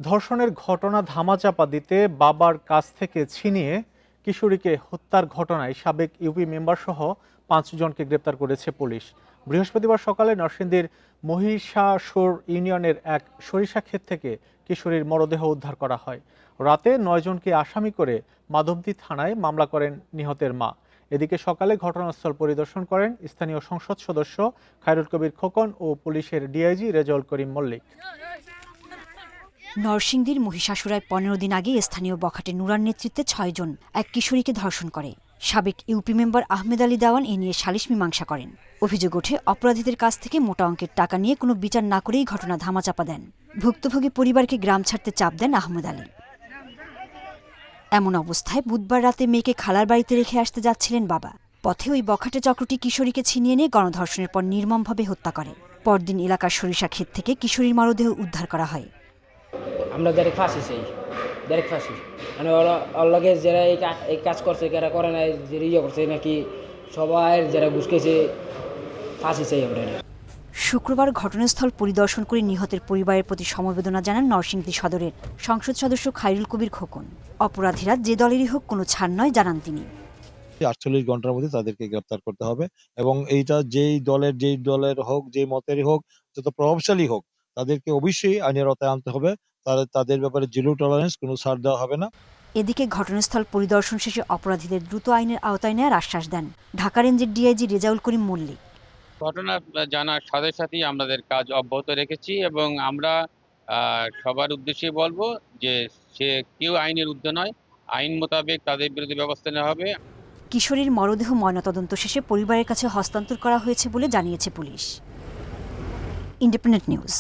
ধর্ষণের ঘটনা ধামাচাপা দিতে বাবার কাছ থেকে ছিনিয়ে কিশোরীকে হত্যার ঘটনায় সাবেক ইউপি মেম্বার সহ 5 জনকে গ্রেপ্তার করেছে পুলিশ। বৃহস্পতিবার সকালে নরসিংদীর মহিষাসুর ইউনিয়নের এক সরিষা ক্ষেত থেকে কিশোরীর মরদেহ উদ্ধার করা হয়। রাতে 9 জনকে আসামি করে মাধবদী থানায় মামলা করেন নিহতের মা। এদিকে সকালে ঘটনাস্থল পরিদর্শন করেন স্থানীয় সংসদ সদস্য খায়রুল কবির খোকন ও পুলিশের ডিআইজি রেজাউল করিম মল্লিক। নরসিংদীর মহিষাসুরায় 15 দিন আগে স্থানীয় বখাটে নুরার নেতৃত্বে 6 জন এক কিশোরীকে ধর্ষণ করে। সাবেক ইউপি মেম্বার আহমেদ আলী দেওয়ান এ নিয়ে সালিশ মীমাংসা করেন। অভিযোগ ওঠে অপরাধীদের কাছ থেকে মোটা অঙ্কের টাকা নিয়ে কোনো বিচার না করেই ঘটনা ধামাচাপা দেন। ভুক্তভোগী পরিবারকে গ্রাম ছাড়তে চাপ দেন আহমেদ আলী। এমন অবস্থায় বুধবার রাতে মেয়েকে খালার বাড়িতে রেখে আসতে যাচ্ছিলেন বাবা। পথে ওই বখাটে চক্রটি কিশোরীকে ছিনিয়ে নিয়ে গণধর্ষণের পর নির্মমভাবে হত্যা করে। পরদিন এলাকার সরিষা ক্ষেত থেকে কিশোরীর মরদেহ উদ্ধার করা হয়। আমরা ডাইরেক্ট ফাঁসি চাই, ডাইরেক্ট ফাঁসি। মানে অল্লাগে যারা এই কাজ করছে, যারা করে নাই, যে ইয়ে করছে নাকি সবাই যারা ঘুষকেছে, ফাঁসি চাই আমরা। শুক্রবার ঘটনাস্থল পরিদর্শন করে নিহতের পরিবারের প্রতি সমবেদনা জানান নরসিংদী সদরের সংসদ সদস্য খায়রুল কবির খোকন। অপরাধীরা যে দলেরই হোক কোনো ছাড় নয় জানান তিনি। 48 ঘন্টার মধ্যে তাদেরকে গ্রেপ্তার করতে হবে এবং এইটা যেই দলের হোক, যে মতেরই হোক, যত প্রভাবশালী হোক, তাদেরকে অবশ্যই আইনের আওতায় আনতে হবে। তাদের ব্যাপারে জিরো টলারেন্স, কোনো ছাড় দেওয়া হবে না। এদিকে ঘটনাস্থল পরিদর্শন শেষে অপরাধীদের দ্রুত আইনের আওতায় নেওয়ার আশ্বাস দেন ঢাকা রেঞ্জের ডিআইজি রেজাউল করিম মল্লিক। ঘটনা জানার সাথে সাথেই আমাদের কাজ অব্যাহত রেখেছি এবং আমরা সবার উদ্দেশ্যে বলবো যে সে কেউ আইনের ঊর্ধ্বে নয়, আইন মোতাবেক তাদের বিরুদ্ধে ব্যবস্থা নেওয়া হবে। কিশোরীর মরদেহ ময়নাতদন্ত শেষে পরিবারের কাছে হস্তান্তর করা হয়েছে বলে জানিয়েছে পুলিশ। Independent news.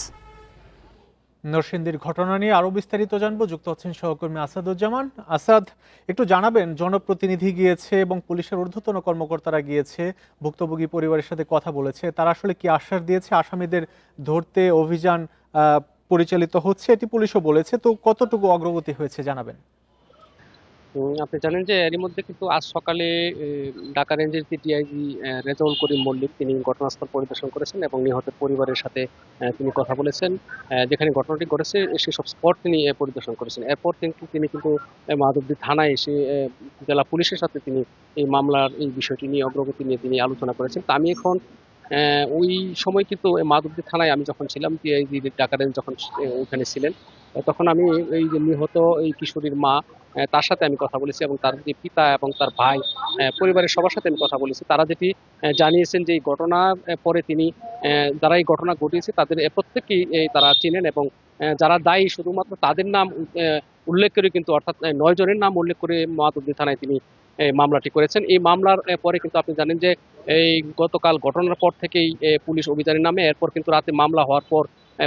নরসিংদীর ঘটনা নিয়ে আরো বিস্তারিত জানবো, যুক্ত হচ্ছেন সহকর্মী আসাদুজ্জামান। আসাদ, একটু জানাবেন, জনপ্রতিনিধি গিয়েছে এবং পুলিশের ঊর্ধ্বতন কর্মকর্তারা গিয়েছে, ভুক্তভোগী পরিবারের সাথে কথা বলেছে, তারা আসলে কি আশ্বাস দিয়েছে? আসামিদের ধরতে অভিযান পরিচালিত হচ্ছে এটি পুলিশও বলেছে, তো কতটুকু অগ্রগতি হয়েছে জানাবেন। আপনি জানেন যে এরই মধ্যে কিন্তু আজ সকালে ঢাকা রেঞ্জের যে ডিআইজি রেজাউল করিম মল্লিক তিনি ঘটনাস্থল পরিদর্শন করেছেন এবং নিহতের পরিবারের সাথে তিনি কথা বলেছেন। যেখানে ঘটনাটি ঘটেছে সেসব স্পট তিনি পরিদর্শন করেছেন। এরপর তিনি কিন্তু মাধবদী থানায় এসে জেলা পুলিশের সাথে তিনি এই মামলার এই বিষয়টি নিয়ে অগ্রগতি নিয়ে তিনি আলোচনা করেছেন। তা আমি এখন ওই সময় কিন্তু মাধবদী থানায় আমি যখন ছিলাম, ডিআইজি ঢাকা রেঞ্জ যখন ওইখানে ছিলেন, তখন আমি এই যে নিহত এই কিশোরীর মা তার সাথে আমি কথা বলেছি এবং তার যে পিতা এবং তার ভাই পরিবারের সবার সাথে আমি কথা বলেছি। তারা যেটি জানিয়েছেন যে এই ঘটনার পরে তিনি যারা এই ঘটনা ঘটিয়েছে তাদের প্রত্যেকেই তারা চিনেন এবং যারা দায়ী শুধুমাত্র তাদের নাম উল্লেখ করে, কিন্তু অর্থাৎ 9 জনের নাম উল্লেখ করে মাধবদী থানায় তিনি মামলাটি করেছেন। এই মামলার পরে কিন্তু আপনি জানেন যে এই গতকাল ঘটনার পর থেকেই পুলিশ অভিযানের নামে, এরপর কিন্তু রাতে মামলা হওয়ার পর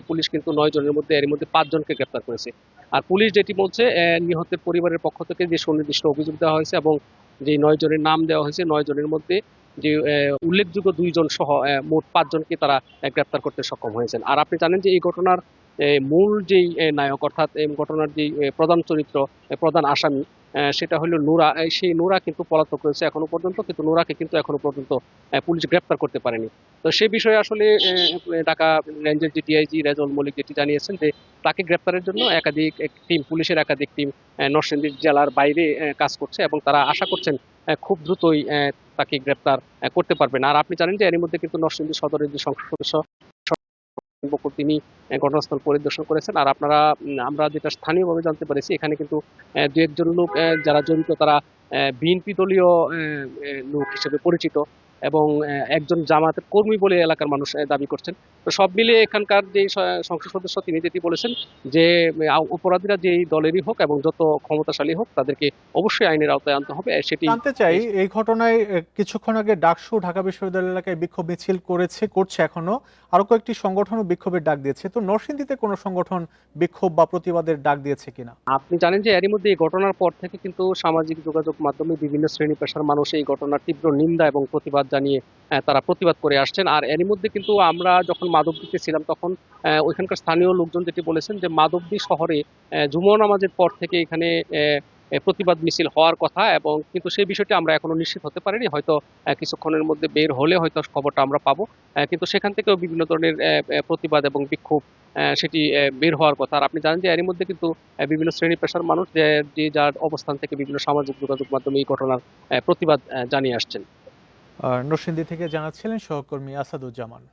পুলিশ কিন্তু 9 জনের মধ্যে এর মধ্যে 5 জনকে গ্রেপ্তার করেছে। আর পুলিশ যেটি বলছে, নিহতের পরিবারের পক্ষ থেকে যে সুনির্দিষ্ট অভিযোগ দেওয়া হয়েছে এবং যে 9 জনের নাম দেওয়া হয়েছে, 9 জনের মধ্যে যে উল্লেখযোগ্য 2 জন সহ মোট 5 জনকে তারা গ্রেপ্তার করতে সক্ষম হয়েছেন। আর আপনি জানেন যে এই ঘটনার মূল যেই নায়ক, অর্থাৎ এই ঘটনার যেই প্রধান চরিত্র, প্রধান আসামি, সেটা হলো নূরা। সেই নূরা কিন্তু পলাতক রয়েছে এখনো পর্যন্ত, কিন্তু নূরাকে কিন্তু এখনো পর্যন্ত পুলিশ গ্রেপ্তার করতে পারেনি। তো সে বিষয়ে আসলে ঢাকা রেঞ্জের যে ডিআইজি রেজাউল মল্লিক যেটি জানিয়েছেন যে তাকে গ্রেপ্তারের জন্য একাধিক টিম, পুলিশের একাধিক টিম নরসিংদী জেলার বাইরে কাজ করছে এবং তারা আশা করছেন খুব দ্রুতই তাকে গ্রেপ্তার করতে পারবেন। আর আপনি জানেন যে এর মধ্যে কিন্তু নরসিংদী সদরের যে সংসদ সদস্য তিনি ঘটনাস্থল পরিদর্শন করেছেন। আর আমরা যেটা স্থানীয়ভাবে জানতে পেরেছি, এখানে কিন্তু 2-1 জন লোক যারা জড়িত তারা বিএনপি দলীয় লোক হিসেবে পরিচিত এবং একজন জামায়াতের কর্মী বলে এলাকার মানুষ দাবি করছেন। তো সব মিলিয়ে এখানকার যে সংসদ সদস্য তিনি যেটি বলেছেন যে অপরাধীরা যেই দলেরই হোক এবং যত ক্ষমতাশালী হোক তাদেরকে অবশ্যই আইনের আওতায় আনতে হবে। সেটি জানতে চাই, এই ঘটনায় কিছুক্ষণ আগে ডাকসু ঢাকা বিশ্ববিদ্যালয় এলাকায় বিক্ষোভ মিছিল করছে এখনো, আরো কয়েকটি সংগঠনও বিক্ষোভের ডাক দিয়েছে, তো নরসিংদীতে কোনো সংগঠন বিক্ষোভ বা প্রতিবাদের ডাক দিয়েছে কিনা? আপনি জানেন যে এরই মধ্যে এই ঘটনার পর থেকে কিন্তু সামাজিক যোগাযোগ মাধ্যমে বিভিন্ন শ্রেণী পেশার মানুষ এই ঘটনার তীব্র নিন্দা এবং প্রতিবাদ জানিয়ে তারা প্রতিবাদ করে আসছেন। আর এরই মধ্যে কিন্তু আমরা যখন মাধবদীতে ছিলাম তখন ওইখানকার স্থানীয় লোকজন যেটি বলেছেন যে মাধবদী শহরে জুমা নামাজের পর থেকে এখানে প্রতিবাদ মিছিল হওয়ার কথা, এবং কিন্তু সেই বিষয়টি আমরা এখনো নিশ্চিত হতে পারিনি। হয়তো কিছুক্ষণের মধ্যে বের হলে হয়তো খবরটা আমরা পাবো। কিন্তু সেখান থেকেও বিভিন্ন ধরনের প্রতিবাদ এবং বিক্ষোভ সেটি বের হওয়ার কথা। আর আপনি জানেন যে এরই মধ্যে কিন্তু বিভিন্ন শ্রেণী পেশার মানুষ যে যার অবস্থান থেকে বিভিন্ন সামাজিক যোগাযোগ মাধ্যমে এই ঘটনার প্রতিবাদ জানিয়ে আসছেন। নরসিংদী থেকে জানাচ্ছিলেন সহকর্মী আসাদুজ্জামান।